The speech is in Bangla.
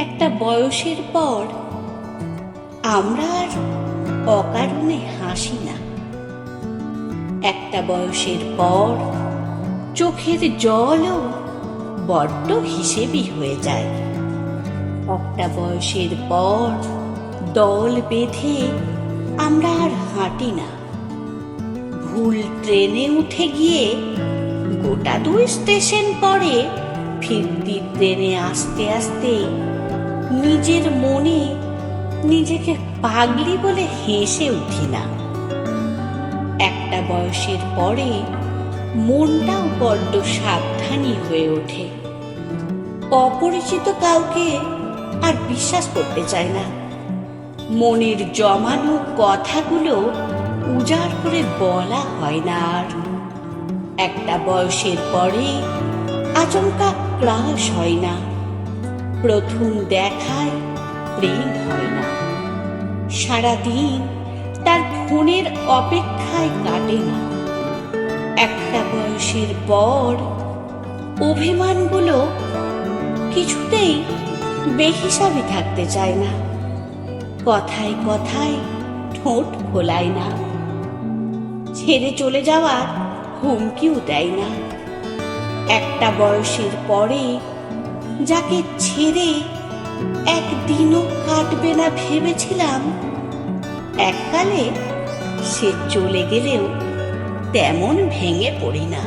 একটা বয়সের পর আমরা আর অকারণে হাসি না। একটা বয়সের পর চোখের জলও বড্ড হিসেবি হয়ে যায়। একটা বয়সের পর দল বেঁধে আমরা আর হাঁটি না। ভুল ট্রেনে উঠে গিয়ে গোটা 2 স্টেশন পরে ফিরতি ট্রেনে আসতে আসতে নিজের মনে নিজেকে পাগলি বলে হেসে উঠি না। একটা বয়সের পরে মনটাও বড্ড সাবধানী হয়ে ওঠে। অপরিচিত কাউকে আর বিশ্বাস করতে চায় না। মনের জমানো কথাগুলো উজাড় করে বলা হয় না আর। একটা বয়সের পরে আচমকা ক্রাশ হয় না। প্রথম দেখায় প্রেম হয় না। সারাদিন তার ফোনের অপেক্ষায় কাটে না। একটা বয়সের পর অভিমানগুলো কিছুতেই বেহিসাবি থাকতে চায় না। কথায় কথায় ঠোঁট খোলায় না। ছেড়ে চলে যাওয়ার হুমকিও দেয় না। একটা বয়সের পরে যাকে ছেড়ে একদিনও কাটবে না ভেবেছিলাম, এককালে সে চলে গেলেও তেমন ভেঙে পড়ি না।